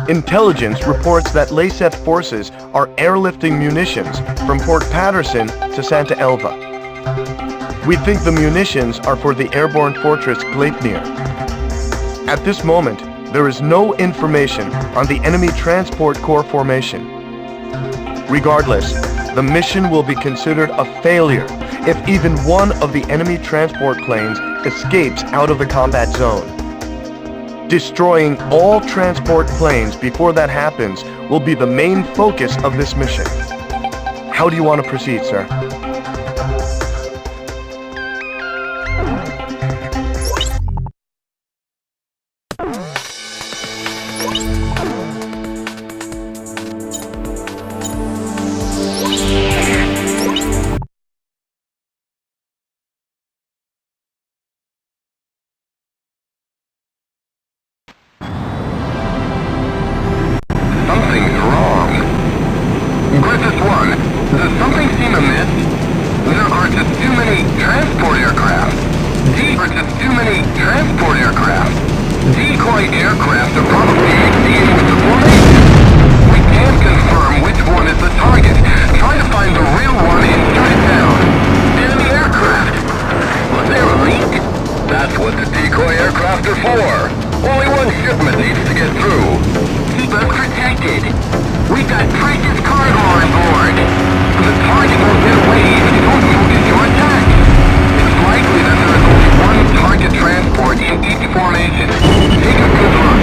Intelligence reports that LACEF forces are airlifting munitions from Port Patterson to Santa Elva. We think the munitions are for the airborne fortress Gleipnir. At this moment, there is no information on the enemy transport corps formation. Regardless, the mission will be considered a failure if even one of the enemy transport planes escapes out of the combat zone. Destroying all transport planes before that happens will be the main focus of this mission. How do you want to proceed, sir? Does something seem amiss? There are just too many transport aircraft. Decoy aircraft are probably mixing with the formation. We can't confirm which one is the target. Try to find the real one and shut it down. Enemy aircraft. Was there a leak? That's what the decoy aircraft are for. Only one shipment needs to get through. Keep us protected. We've got precious cargo on board. The target won't get away if you don't focus your attack. It's likely that there is only one target transport in each formation. Take a good look.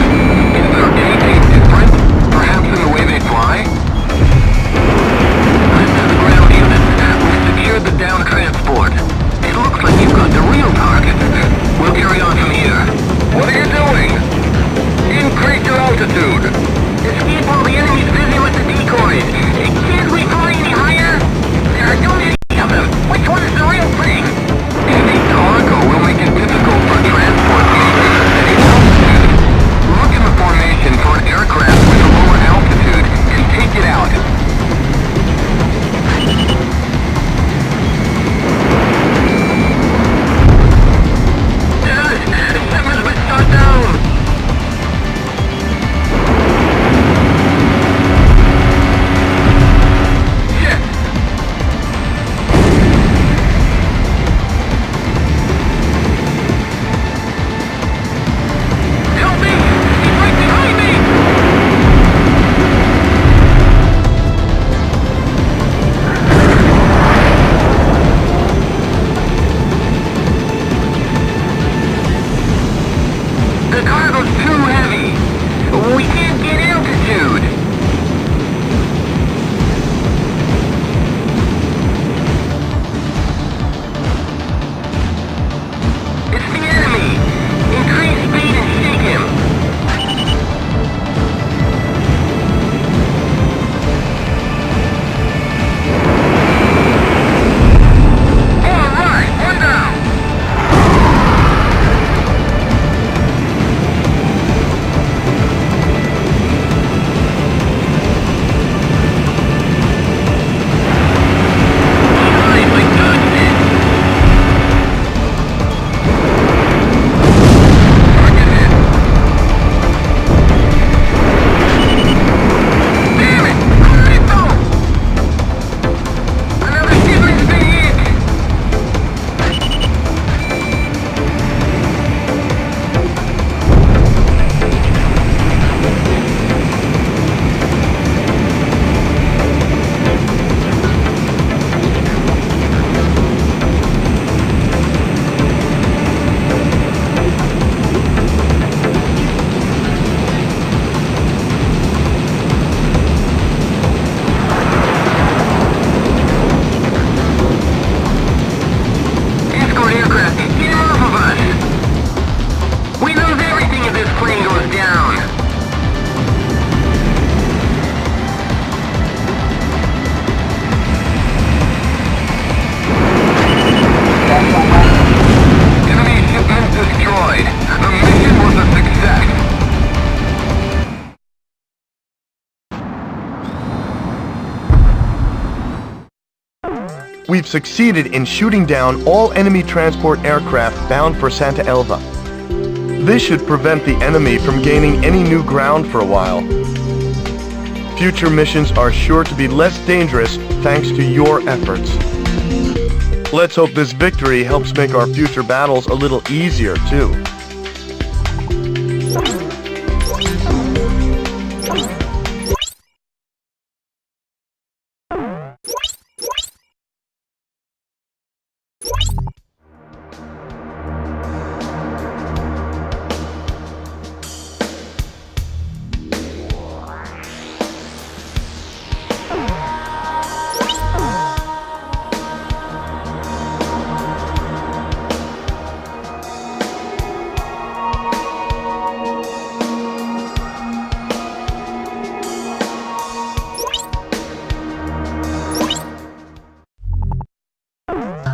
Is there anything different? Perhaps in the way they fly? Listen to the ground units. We've secured the down transport. It looks like you've got the real target. We'll carry on from here. What are you doing? Increase your altitude. Escape while the enemy's busy with the decoys. Can't we fly any higher? There are too many of them. Which one is the real thing? Heavy cargo will make it difficult for transport vehicles at any altitude. Look in the formation for an aircraft with a lower altitude and take it out. Shipment's been shot down. We've succeeded in shooting down all enemy transport aircraft bound for Santa Elva. This should prevent the enemy from gaining any new ground for a while. Future missions are sure to be less dangerous thanks to your efforts. Let's hope this victory helps make our future battles a little easier, too.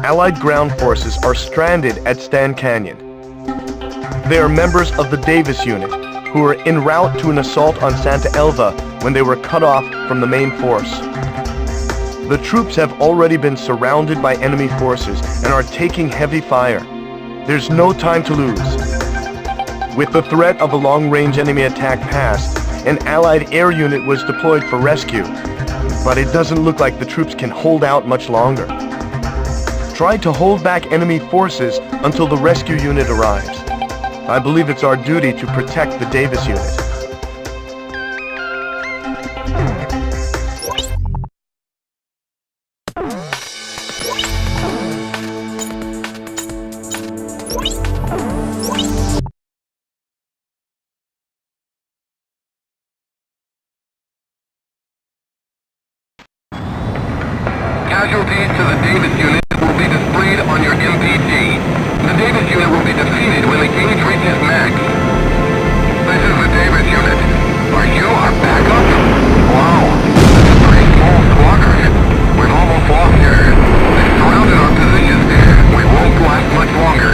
Allied ground forces are stranded at Stan Canyon. They are members of the Davis Unit, who were en route to an assault on Santa Elva when they were cut off from the main force. The troops have already been surrounded by enemy forces and are taking heavy fire. There's no time to lose. With the threat of a long-range enemy attack past, an Allied air unit was deployed for rescue, but it doesn't look like the troops can hold out much longer. Try to hold back enemy forces until the rescue unit arrives. I believe it's our duty to protect the Davis unit. Casualties to the Davis unit will be displayed on your MPG. The Davis unit will be defeated when the gauge reaches max. This is the Davis unit. Are you our backup? Wow, that's a pretty small squadron. We've almost lost her. They've surrounded our position. We won't last much longer.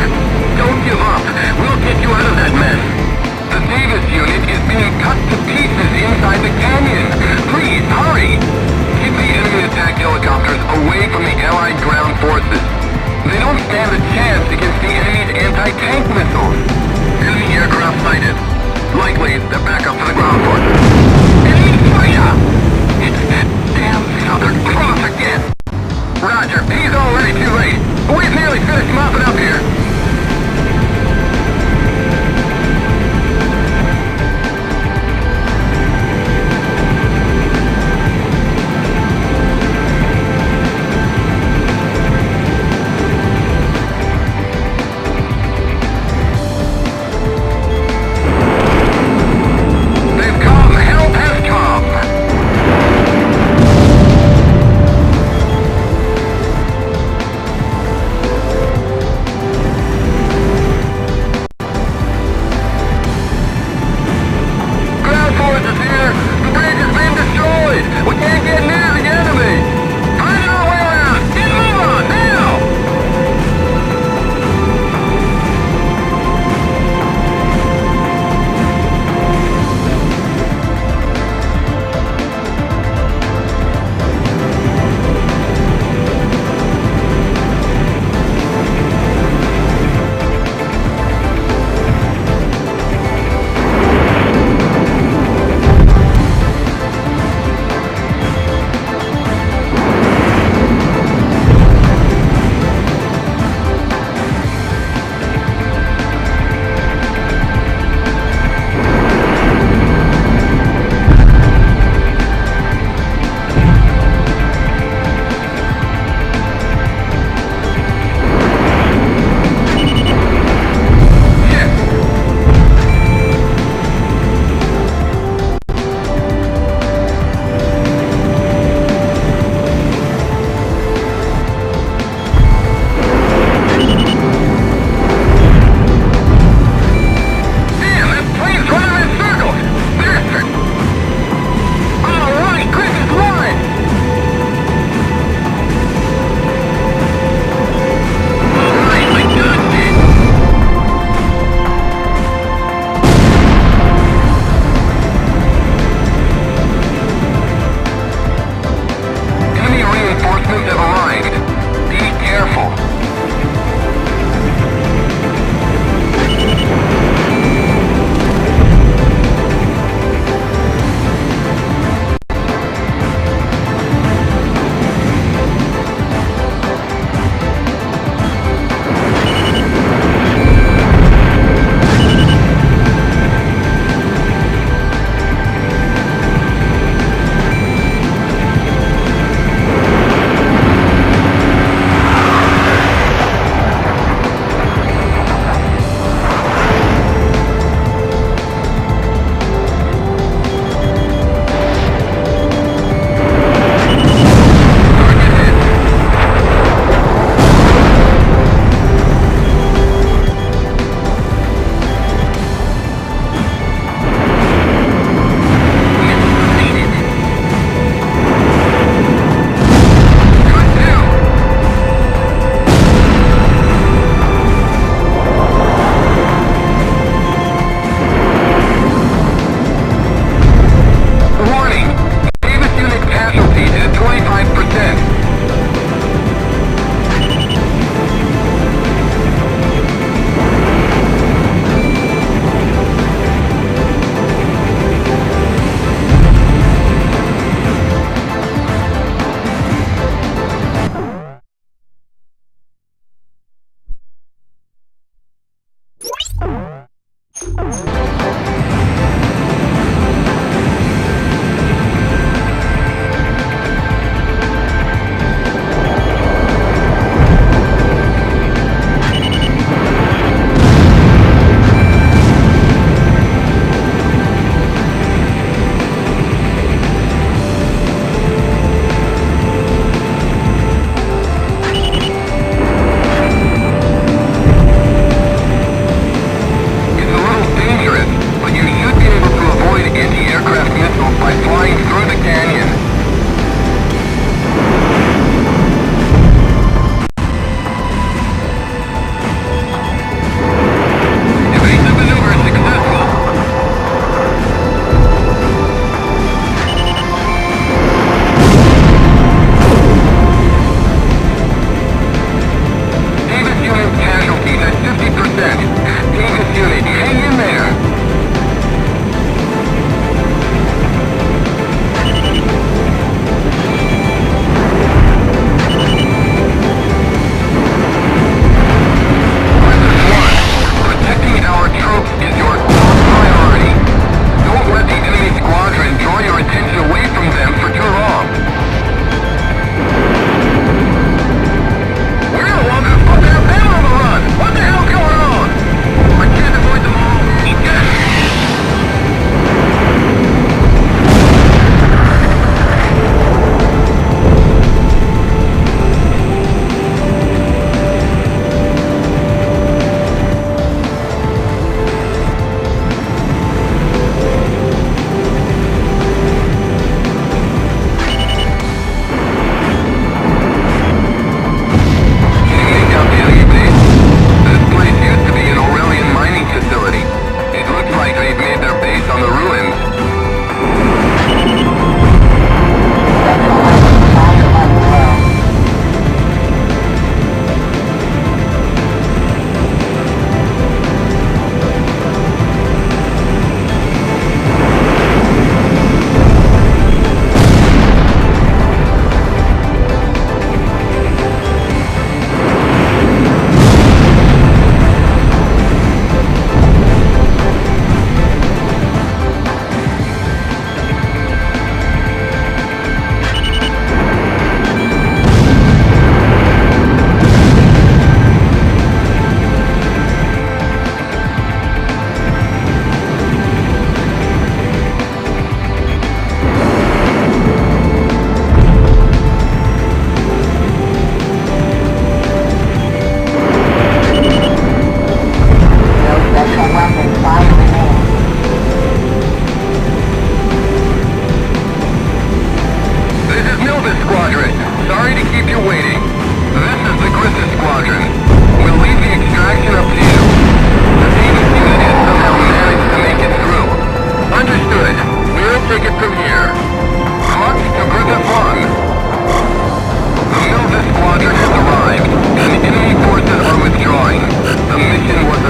Don't give up. We'll get you out of that mess. The Davis unit is being cut to pieces inside the canyon. Please, hurry! Keep the enemy attack helicopters away from the Allied ground forces. They don't stand a chance against the enemy's anti-tank missiles. Enemy aircraft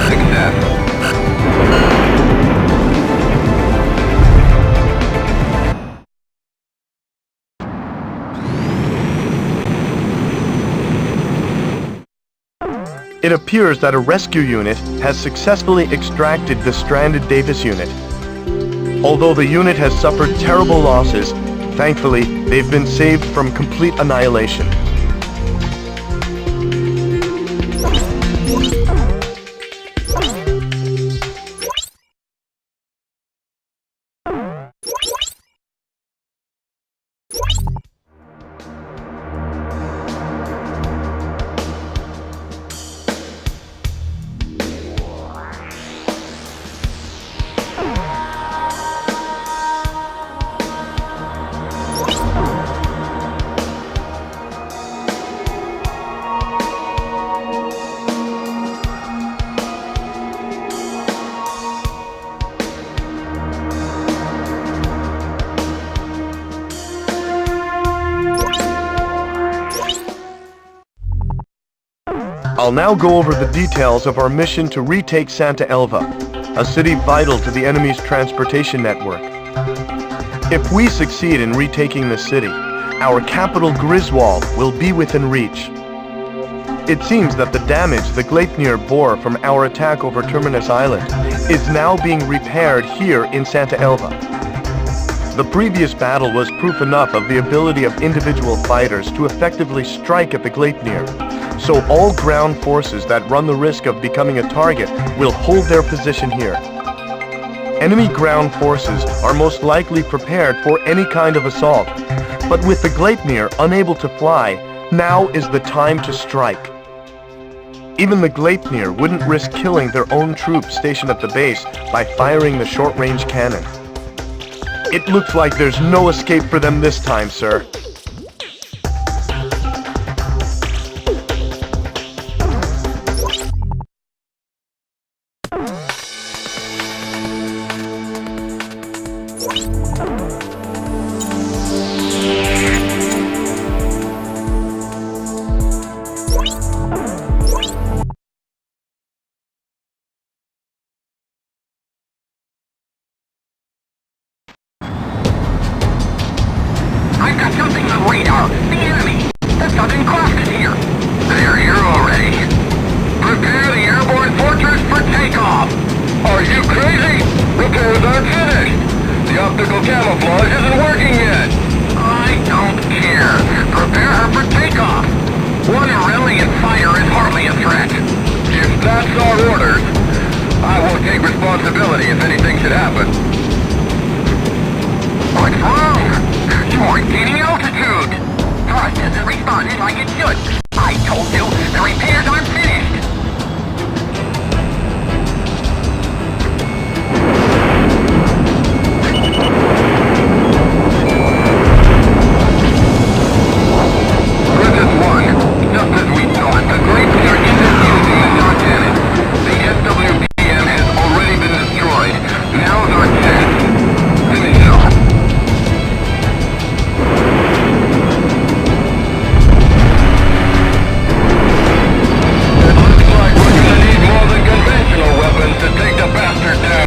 success. It appears that a rescue unit has successfully extracted the stranded Davis unit. Although the unit has suffered terrible losses, thankfully, they've been saved from complete annihilation. I'll now go over the details of our mission to retake Santa Elva, a city vital to the enemy's transportation network. If we succeed in retaking the city, our capital Griswold will be within reach. It seems that the damage the Gleipnir bore from our attack over Terminus Island is now being repaired here in Santa Elva. The previous battle was proof enough of the ability of individual fighters to effectively strike at the Gleipnir, so all ground forces that run the risk of becoming a target will hold their position here. Enemy ground forces are most likely prepared for any kind of assault, but with the Gleipnir unable to fly, now is the time to strike. Even the Gleipnir wouldn't risk killing their own troops stationed at the base by firing the short-range cannon. It looks like there's no escape for them this time, sir. I've got something on radar. The enemy. The Southern Cross is here. They're here already. Prepare the airborne fortress for takeoff. Are you crazy? Repairs aren't finished. The optical camouflage isn't working yet. I don't care. Prepare her for takeoff. One Aurelian fire is hardly a threat. If that's our orders, I won't take responsibility if anything should happen. What's wrong? You aren't gaining altitude! Thrust isn't responding like it should! I told you, the repairs aren't finished! Griffith 1, just as we thought, the Gleipnir isn't using the shot cannon. The SWPM has already been destroyed. Now's our chance. Finish it off. To take the bastard down.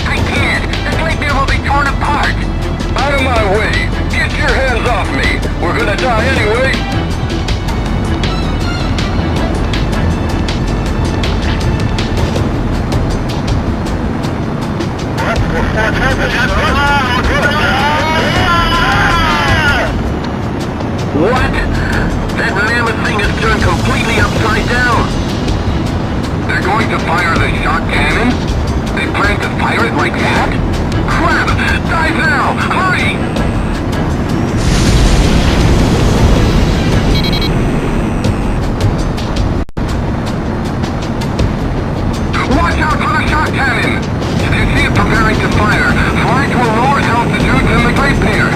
I What? That mammoth thing has turned completely upside down. They're going to fire the shock cannon? They plan to fire it like that? Crap! Dive now! Hurry! Watch out for the shock cannon! If you see it preparing to fire, fly to a lower altitude than the Great Pier.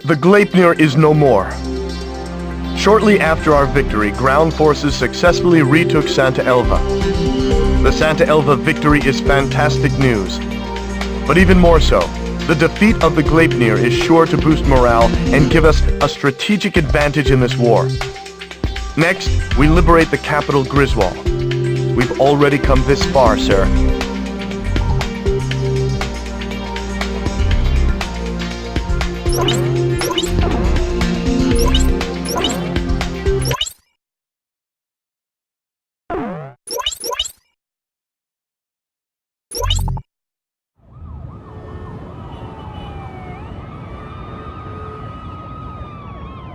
The Gleipnir is no more. Shortly after our victory, ground forces successfully retook Santa Elva. The Santa Elva victory is fantastic news. But even more so, the defeat of the Gleipnir is sure to boost morale and give us a strategic advantage in this war. Next, we liberate the capital Griswold. We've already come this far, sir.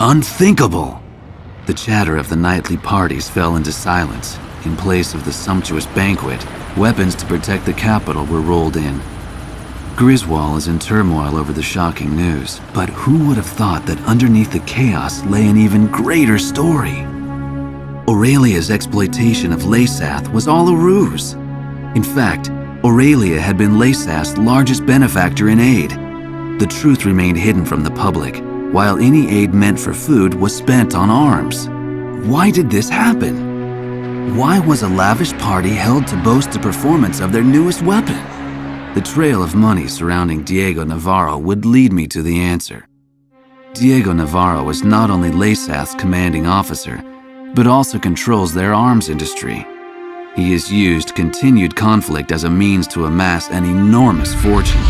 Unthinkable! The chatter of the nightly parties fell into silence. In place of the sumptuous banquet, weapons to protect the capital were rolled in. Griswold is in turmoil over the shocking news, but who would have thought that underneath the chaos lay an even greater story? Aurelia's exploitation of Leysath was all a ruse. In fact, Aurelia had been Leysath's largest benefactor in aid. The truth remained hidden from the public, while any aid meant for food was spent on arms. Why did this happen? Why was a lavish party held to boast the performance of their newest weapon? The trail of money surrounding Diego Navarro would lead me to the answer. Diego Navarro is not only Leysath's commanding officer, but also controls their arms industry. He has used continued conflict as a means to amass an enormous fortune.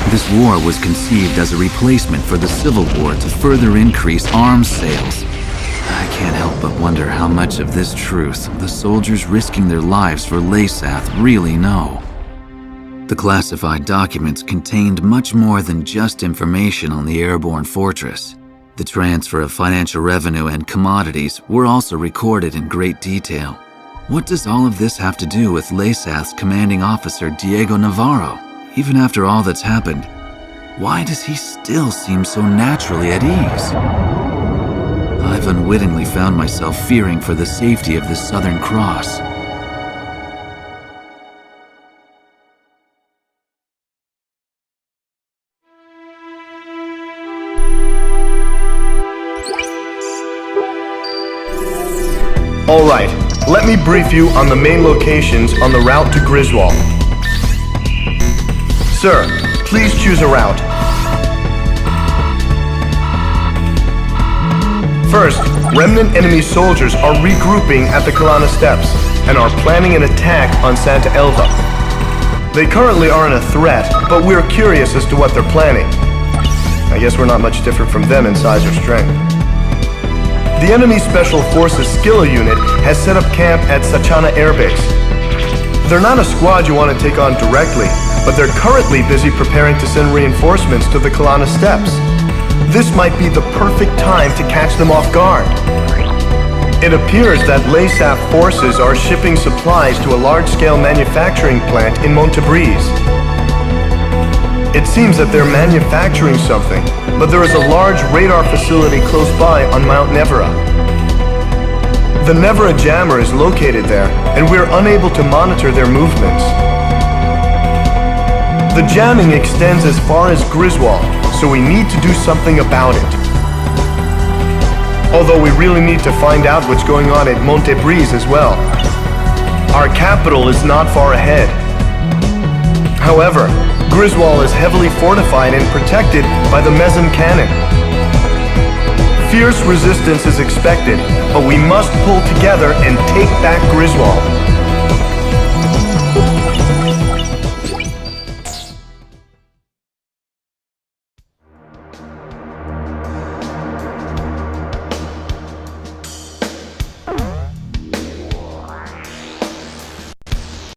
This war was conceived as a replacement for the Civil War to further increase arms sales. I can't help but wonder how much of this truth the soldiers risking their lives for Leysath really know. The classified documents contained much more than just information on the airborne fortress. The transfer of financial revenue and commodities were also recorded in great detail. What does all of this have to do with Leysath's commanding officer Diego Navarro? Even after all that's happened, why does he still seem so naturally at ease? I've unwittingly found myself fearing for the safety of the Southern Cross. All right, let me brief you on the main locations on the route to Griswold. Sir, please choose a route. First, remnant enemy soldiers are regrouping at the Kalana Steps. and are planning an attack on Santa Elva. They currently aren't a threat, but we're curious as to what they're planning. I guess we're not much different from them in size or strength. The enemy Special Forces Skilla unit has set up camp at Sachana Air Base. They're not a squad you want to take on directly, but they're currently busy preparing to send reinforcements to the Kalana Steppes. This might be the perfect time to catch them off guard. It appears that LASAF forces are shipping supplies to a large-scale manufacturing plant in Montebriz. It seems that they're manufacturing something, but there is a large radar facility close by on Mount Nevera. The Nevera jammer is located there, and we're unable to monitor their movements. The jamming extends as far as Griswold, so we need to do something about it. Although we really need to find out what's going on at Montebriz as well. Our capital is not far ahead. However, Griswold is heavily fortified and protected by the Mesem cannon. Fierce resistance is expected, but we must pull together and take back Griswold.